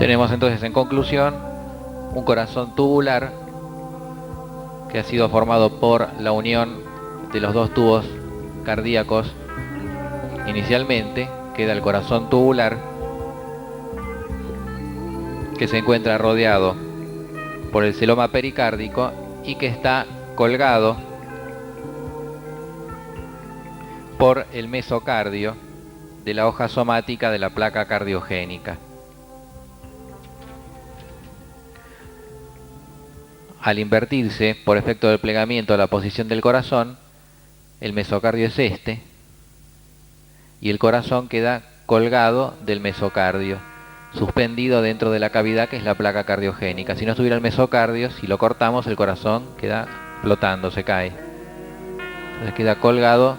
Tenemos entonces en conclusión un corazón tubular que ha sido formado por la unión de los dos tubos cardíacos. Inicialmente queda el corazón tubular, que se encuentra rodeado por el celoma pericárdico y que está colgado por el mesocardio de la hoja somática de la placa cardiogénica. Al invertirse por efecto del plegamiento la posición del corazón, el mesocardio es este y el corazón queda colgado del mesocardio, suspendido dentro de la cavidad que es la placa cardiogénica. Si no estuviera el mesocardio, si lo cortamos, el corazón queda flotando, se cae. Entonces queda colgado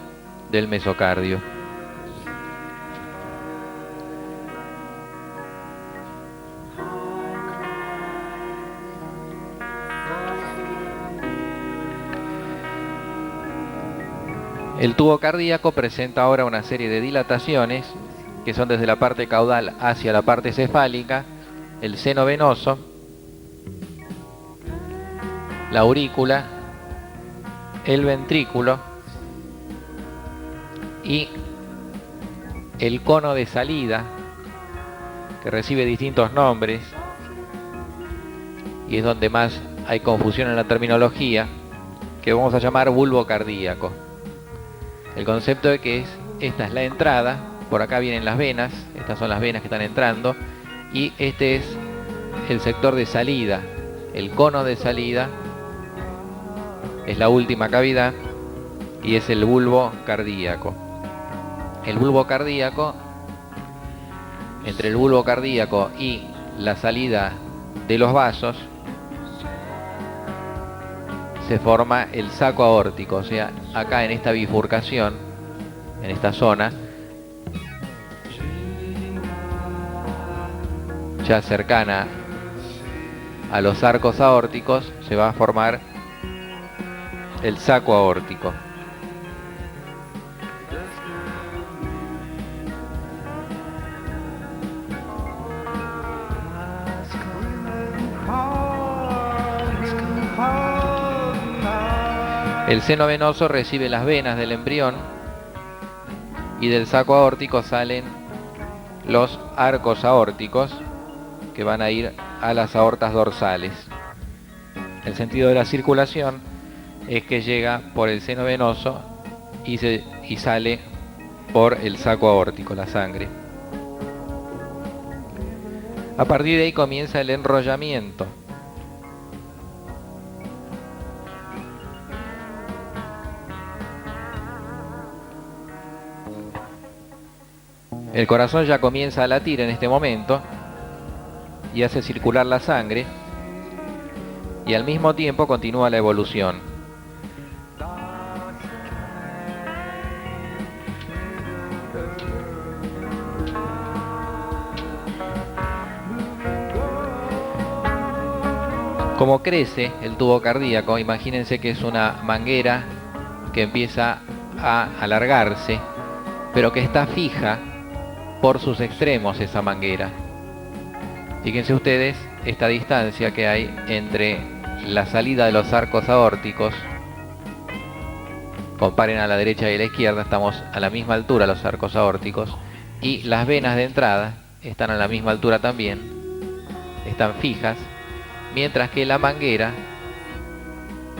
del mesocardio. El tubo cardíaco presenta ahora una serie de dilataciones que son desde la parte caudal hacia la parte cefálica, el seno venoso, la aurícula, el ventrículo y el cono de salida, que recibe distintos nombres y es donde más hay confusión en la terminología, que vamos a llamar bulbo cardíaco. El concepto de que esta es la entrada, por acá vienen las venas, estas son las venas que están entrando, y este es el sector de salida, el cono de salida, es la última cavidad y es el bulbo cardíaco. El bulbo cardíaco, entre el bulbo cardíaco y la salida de los vasos, se forma el saco aórtico, o sea, acá en esta bifurcación, en esta zona, ya cercana a los arcos aórticos, se va a formar el saco aórtico. El seno venoso recibe las venas del embrión y del saco aórtico salen los arcos aórticos que van a ir a las aortas dorsales. El sentido de la circulación es que llega por el seno venoso y sale por el saco aórtico, la sangre. A partir de ahí comienza el enrollamiento. El corazón ya comienza a latir en este momento y hace circular la sangre y al mismo tiempo continúa la evolución. Como crece el tubo cardíaco, imagínense que es una manguera que empieza a alargarse, pero que está fija por sus extremos esa manguera. Fíjense ustedes esta distancia que hay entre la salida de los arcos aórticos. Comparen a la derecha y a la izquierda, estamos a la misma altura los arcos aórticos y las venas de entrada están a la misma altura también, están fijas, mientras que la manguera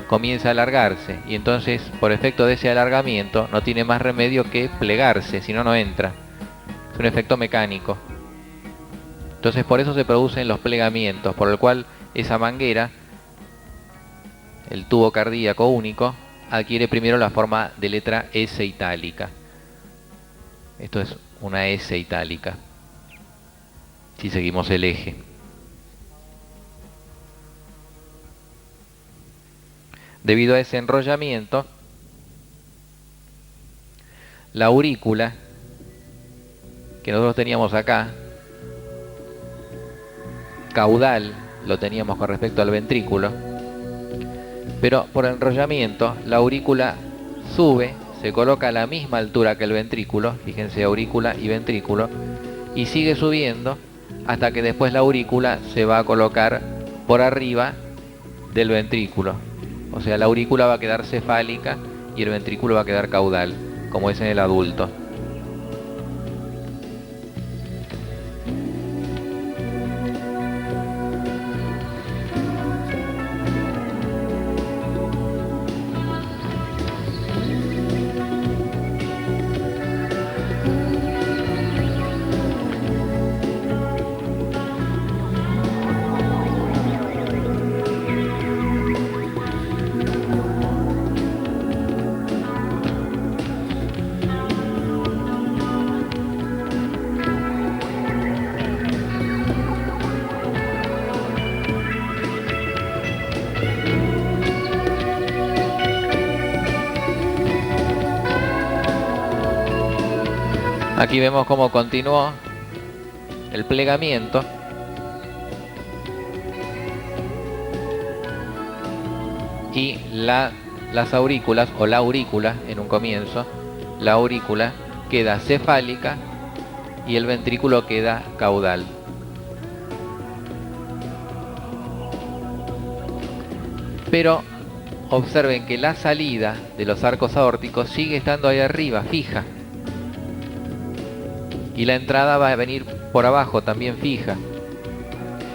comienza a alargarse y entonces por efecto de ese alargamiento no tiene más remedio que plegarse, si no, no entra. Es un efecto mecánico. Entonces por eso se producen los plegamientos, por el cual esa manguera, el tubo cardíaco único, adquiere primero la forma de letra S itálica. Esto es una S itálica, si seguimos el eje. Debido a ese enrollamiento, la aurícula que nosotros teníamos acá, caudal, lo teníamos con respecto al ventrículo, pero por enrollamiento la aurícula sube, se coloca a la misma altura que el ventrículo, fíjense, aurícula y ventrículo, y sigue subiendo hasta que después la aurícula se va a colocar por arriba del ventrículo. O sea, la aurícula va a quedar cefálica y el ventrículo va a quedar caudal, como es en el adulto. Aquí vemos cómo continuó el plegamiento. Y las aurículas, o la aurícula en un comienzo, la aurícula queda cefálica y el ventrículo queda caudal. Pero observen que la salida de los arcos aórticos sigue estando ahí arriba, fija. Y la entrada va a venir por abajo, también fija.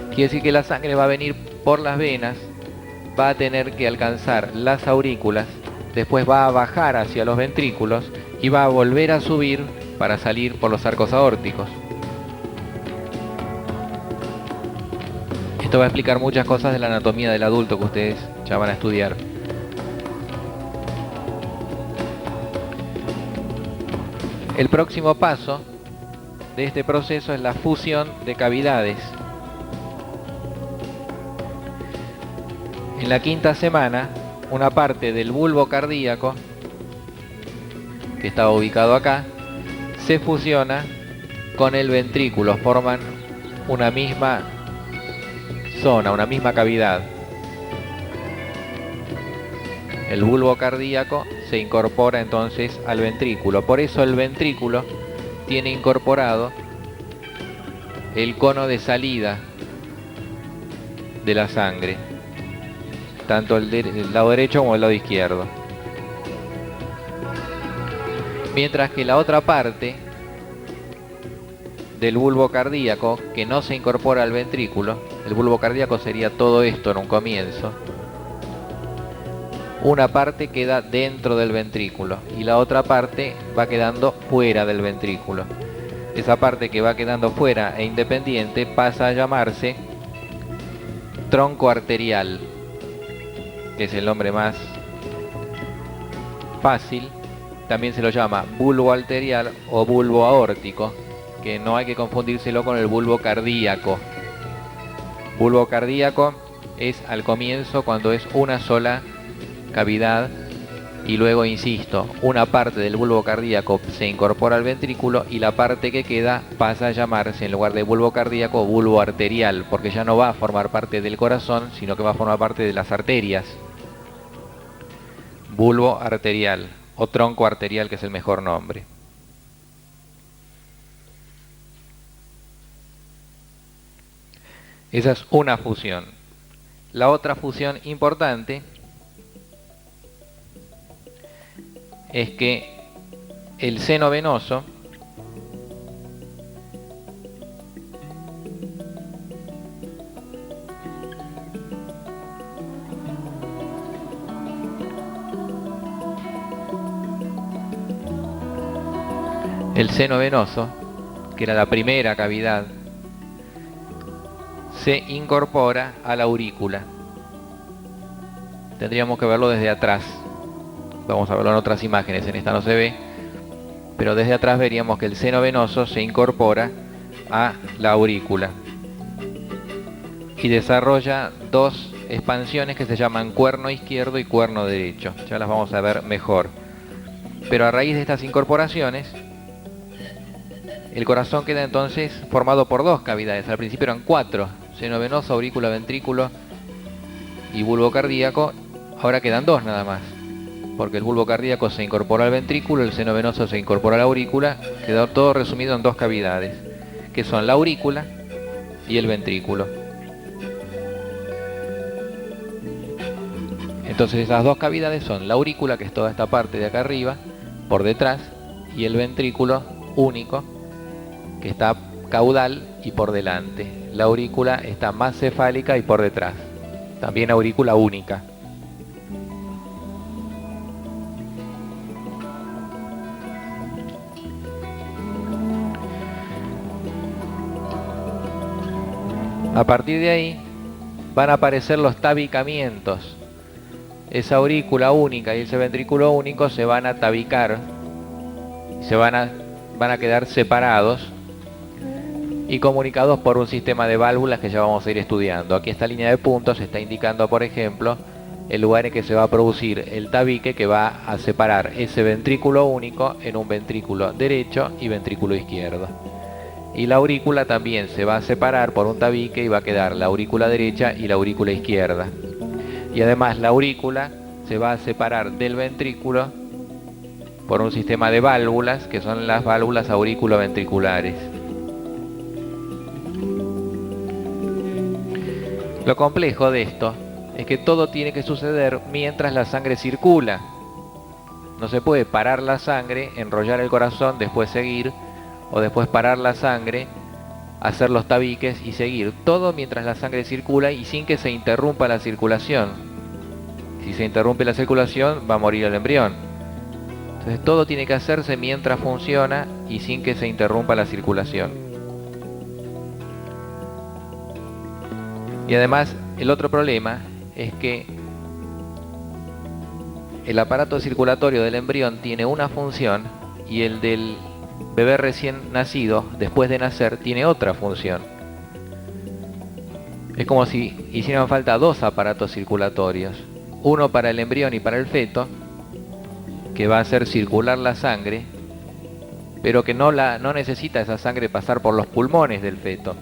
Quiere decir que la sangre va a venir por las venas, va a tener que alcanzar las aurículas, después va a bajar hacia los ventrículos y va a volver a subir para salir por los arcos aórticos. Esto va a explicar muchas cosas de la anatomía del adulto que ustedes ya van a estudiar. El próximo paso de este proceso es la fusión de cavidades. En la quinta semana, una parte del bulbo cardíaco, que estaba ubicado acá, se fusiona con el ventrículo, forman una misma zona, una misma cavidad. El bulbo cardíaco se incorpora entonces al ventrículo. Por eso el ventrículo tiene incorporado el cono de salida de la sangre, tanto el lado derecho como el lado izquierdo. Mientras que la otra parte del bulbo cardíaco, que no se incorpora al ventrículo, el bulbo cardíaco sería todo esto en un comienzo, una parte queda dentro del ventrículo y la otra parte va quedando fuera del ventrículo. Esa parte que va quedando fuera e independiente pasa a llamarse tronco arterial, que es el nombre más fácil. También se lo llama bulbo arterial o bulbo aórtico, que no hay que confundírselo con el bulbo cardíaco. Bulbo cardíaco es al comienzo, cuando es una sola cavidad, y luego, insisto, una parte del bulbo cardíaco se incorpora al ventrículo y la parte que queda pasa a llamarse, en lugar de bulbo cardíaco, bulbo arterial, porque ya no va a formar parte del corazón, sino que va a formar parte de las arterias. Bulbo arterial o tronco arterial, que es el mejor nombre. Esa es una fusión. La otra fusión importante es que el seno venoso que era la primera cavidad, se incorpora a la aurícula. Tendríamos que verlo desde atrás. Vamos a verlo en otras imágenes, en esta no se ve, pero desde atrás veríamos que el seno venoso se incorpora a la aurícula y desarrolla dos expansiones que se llaman cuerno izquierdo y cuerno derecho. Ya las vamos a ver mejor. Pero a raíz de estas incorporaciones, el corazón queda entonces formado por dos cavidades. Al principio eran cuatro: seno venoso, aurícula, ventrículo y bulbo cardíaco. Ahora quedan dos nada más, porque el bulbo cardíaco se incorpora al ventrículo, el seno venoso se incorpora a la aurícula. Quedó todo resumido en dos cavidades, que son la aurícula y el ventrículo. Entonces esas dos cavidades son la aurícula, que es toda esta parte de acá arriba, por detrás, y el ventrículo único, que está caudal y por delante. La aurícula está más cefálica y por detrás. También aurícula única. A partir de ahí van a aparecer los tabicamientos. Esa aurícula única y ese ventrículo único se van a tabicar, van a quedar separados y comunicados por un sistema de válvulas que ya vamos a ir estudiando. Aquí esta línea de puntos está indicando, por ejemplo, el lugar en que se va a producir el tabique que va a separar ese ventrículo único en un ventrículo derecho y ventrículo izquierdo. Y la aurícula también se va a separar por un tabique y va a quedar la aurícula derecha y la aurícula izquierda. Y además la aurícula se va a separar del ventrículo por un sistema de válvulas que son las válvulas aurículo-ventriculares. Lo complejo de esto es que todo tiene que suceder mientras la sangre circula. No se puede parar la sangre, enrollar el corazón, después seguir, o después parar la sangre, hacer los tabiques y seguir. Todo mientras la sangre circula y sin que se interrumpa la circulación. Si se interrumpe la circulación, va a morir el embrión. Entonces todo tiene que hacerse mientras funciona y sin que se interrumpa la circulación. Y además, el otro problema es que el aparato circulatorio del embrión tiene una función y el del bebé recién nacido, después de nacer, tiene otra función. Es como si hicieran falta dos aparatos circulatorios. Uno para el embrión y para el feto, que va a hacer circular la sangre, pero que no necesita esa sangre pasar por los pulmones del feto,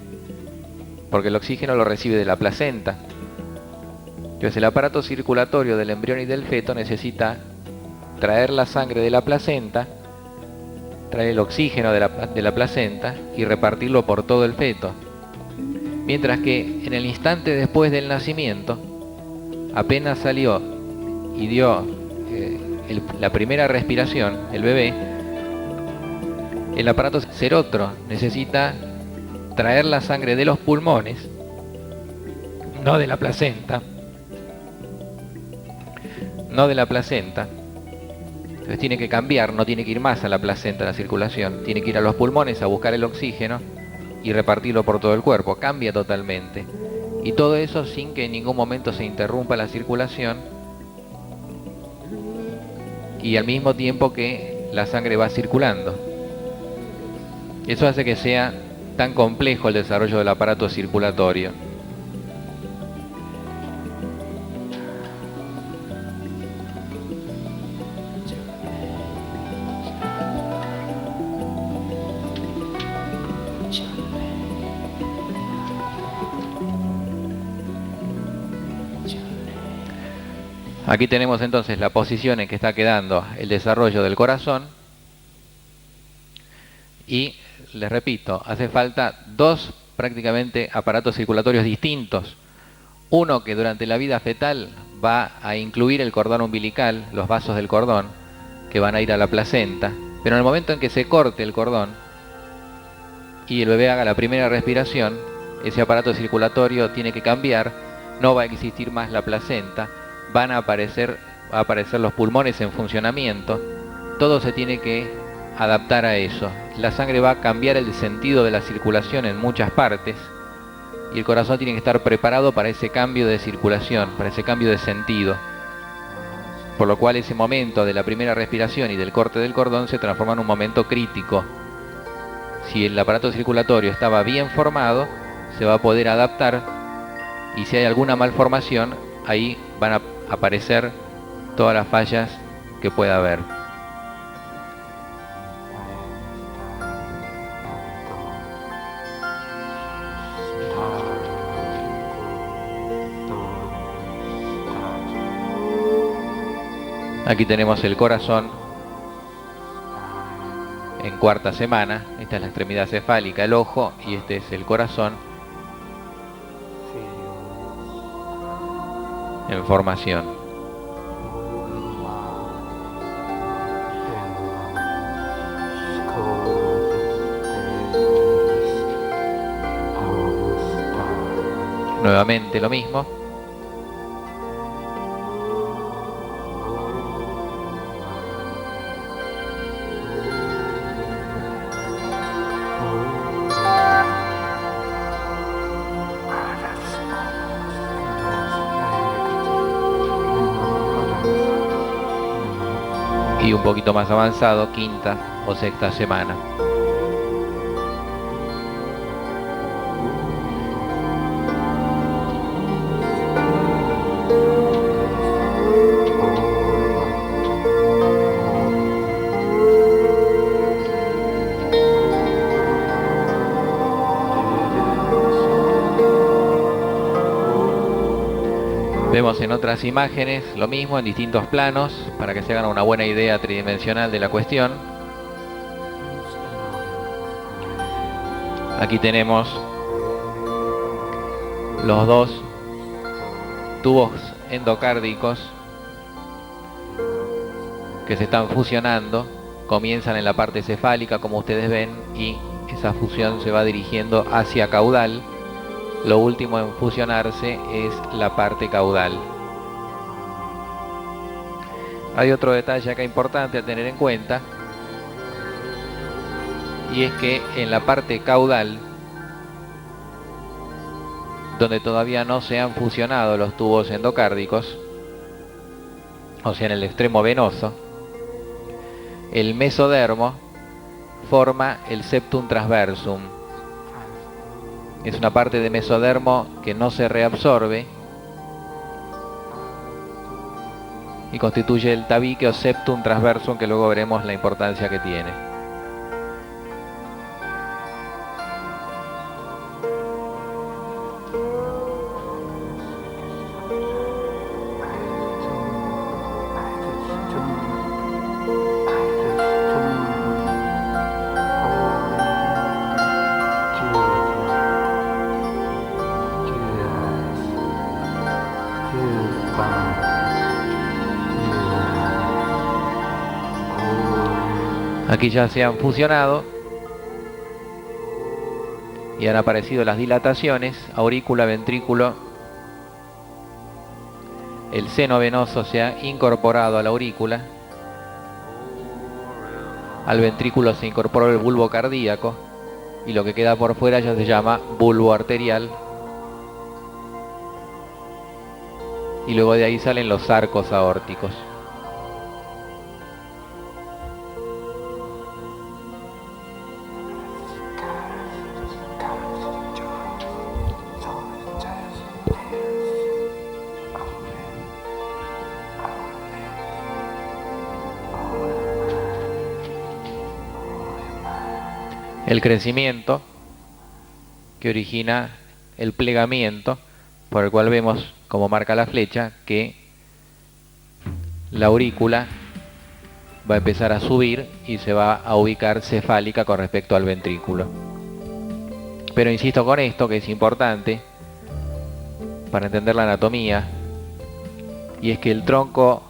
porque el oxígeno lo recibe de la placenta. Entonces el aparato circulatorio del embrión y del feto necesita traer la sangre de la placenta, traer el oxígeno de la placenta y repartirlo por todo el feto. Mientras que en el instante después del nacimiento, apenas salió y dio la primera respiración, el bebé, el aparato ser otro, necesita traer la sangre de los pulmones, no de la placenta, entonces tiene que cambiar, no tiene que ir más a la placenta, a la circulación, tiene que ir a los pulmones a buscar el oxígeno y repartirlo por todo el cuerpo, cambia totalmente. Y todo eso sin que en ningún momento se interrumpa la circulación y al mismo tiempo que la sangre va circulando. Eso hace que sea tan complejo el desarrollo del aparato circulatorio. Aquí tenemos entonces la posición en que está quedando el desarrollo del corazón y les repito, hace falta dos prácticamente aparatos circulatorios distintos. Uno que durante la vida fetal va a incluir el cordón umbilical, los vasos del cordón, que van a ir a la placenta, pero en el momento en que se corte el cordón y el bebé haga la primera respiración, ese aparato circulatorio tiene que cambiar, no va a existir más la placenta, va a aparecer los pulmones en funcionamiento, todo se tiene que adaptar a eso. La sangre va a cambiar el sentido de la circulación en muchas partes y el corazón tiene que estar preparado para ese cambio de circulación, para ese cambio de sentido. Por lo cual ese momento de la primera respiración y del corte del cordón se transforma en un momento crítico. Si el aparato circulatorio estaba bien formado, se va a poder adaptar y si hay alguna malformación, ahí van a aparecer todas las fallas que pueda haber. Aquí tenemos el corazón en cuarta semana. Esta es la extremidad cefálica, el ojo, y este es el corazón en formación. Nuevamente lo mismo. Y un poquito más avanzado, quinta o sexta semana. Vemos en otras imágenes lo mismo en distintos planos para que se hagan una buena idea tridimensional de la cuestión. Aquí tenemos los dos tubos endocárdicos que se están fusionando. Comienzan en la parte cefálica, como ustedes ven, y esa fusión se va dirigiendo hacia caudal. Lo último en fusionarse es la parte caudal. Hay otro detalle acá importante a tener en cuenta, y es que en la parte caudal, donde todavía no se han fusionado los tubos endocárdicos, o sea en el extremo venoso, el mesodermo forma el septum transversum. Es una parte de mesodermo que no se reabsorbe y constituye el tabique o septum transversum, que luego veremos la importancia que tiene. Aquí ya se han fusionado y han aparecido las dilataciones, aurícula, ventrículo. El seno venoso se ha incorporado a la aurícula. Al ventrículo se incorporó el bulbo cardíaco y lo que queda por fuera ya se llama bulbo arterial. Y luego de ahí salen los arcos aórticos. El crecimiento que origina el plegamiento, por el cual vemos, como marca la flecha, que la aurícula va a empezar a subir y se va a ubicar cefálica con respecto al ventrículo. Pero insisto con esto, que es importante para entender la anatomía, y es que el tronco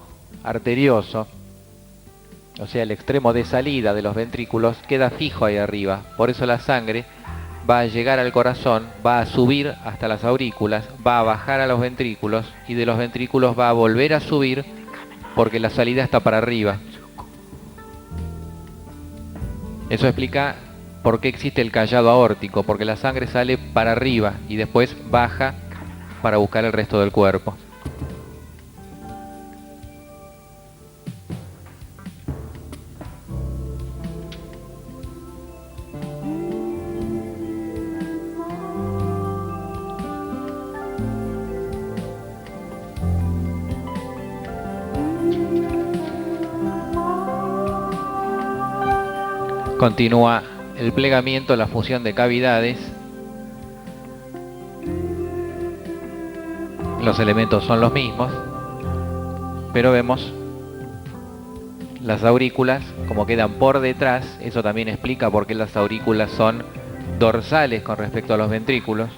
arterioso, o sea el extremo de salida de los ventrículos, queda fijo ahí arriba. Por eso la sangre va a llegar al corazón, va a subir hasta las aurículas, va a bajar a los ventrículos y de los ventrículos va a volver a subir porque la salida está para arriba. Eso explica por qué existe el callado aórtico, porque la sangre sale para arriba y después baja para buscar el resto del cuerpo. Continúa el plegamiento, la fusión de cavidades. Los elementos son los mismos, pero vemos las aurículas como quedan por detrás. Eso también explica por qué las aurículas son dorsales con respecto a los ventrículos.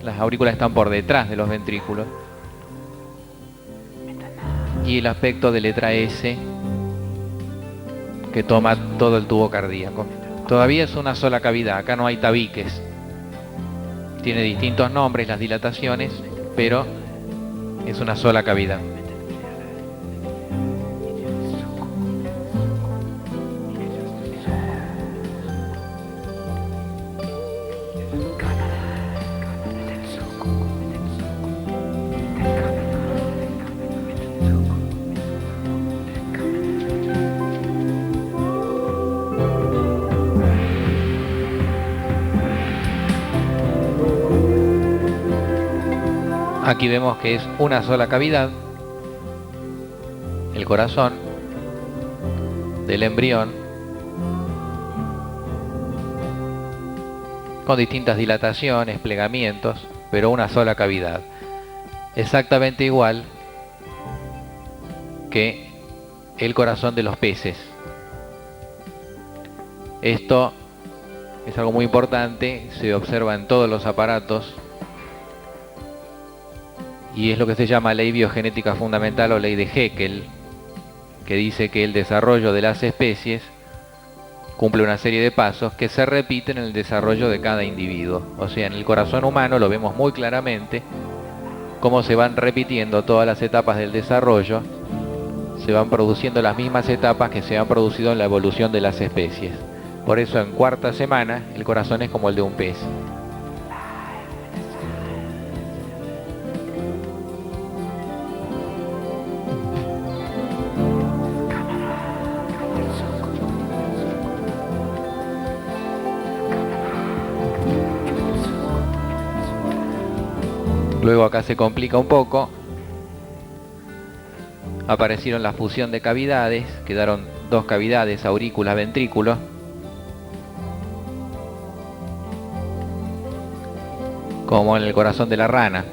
Las aurículas están por detrás de los ventrículos. y el aspecto de letra S, que toma todo el tubo cardíaco. Todavía es una sola cavidad, acá no hay tabiques. Tiene distintos nombres las dilataciones, pero es una sola cavidad. Aquí vemos que es una sola cavidad, el corazón del embrión, con distintas dilataciones, plegamientos, pero una sola cavidad. Exactamente igual que el corazón de los peces. Esto es algo muy importante, se observa en todos los aparatos y es lo que se llama ley biogenética fundamental o ley de Haeckel, que dice que el desarrollo de las especies cumple una serie de pasos que se repiten en el desarrollo de cada individuo. O sea, en el corazón humano lo vemos muy claramente, cómo se van repitiendo todas las etapas del desarrollo, se van produciendo las mismas etapas que se han producido en la evolución de las especies. Por eso en cuarta semana el corazón es como el de un pez. Luego acá se complica un poco. Aparecieron la fusión de cavidades, quedaron dos cavidades, aurículas, ventrículos. Como en el corazón de la rana.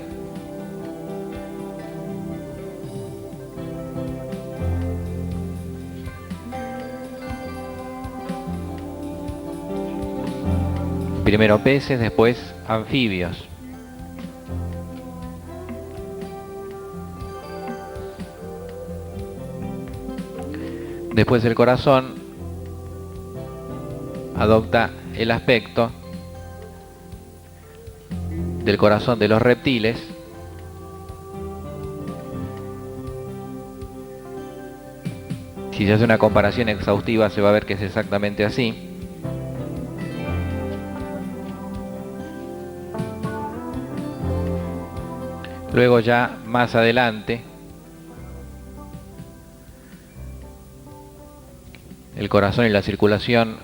Primero peces, después anfibios. Después el corazón adopta el aspecto del corazón de los reptiles, si se hace una comparación exhaustiva se va a ver que es exactamente así. Luego ya más adelante el corazón y la circulación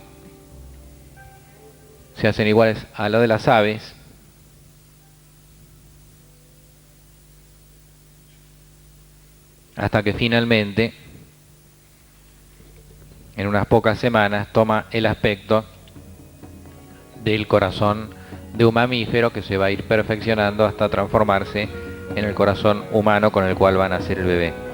se hacen iguales a lo de las aves. Hasta que finalmente, en unas pocas semanas, toma el aspecto del corazón de un mamífero que se va a ir perfeccionando hasta transformarse en el corazón humano con el cual va a nacer el bebé.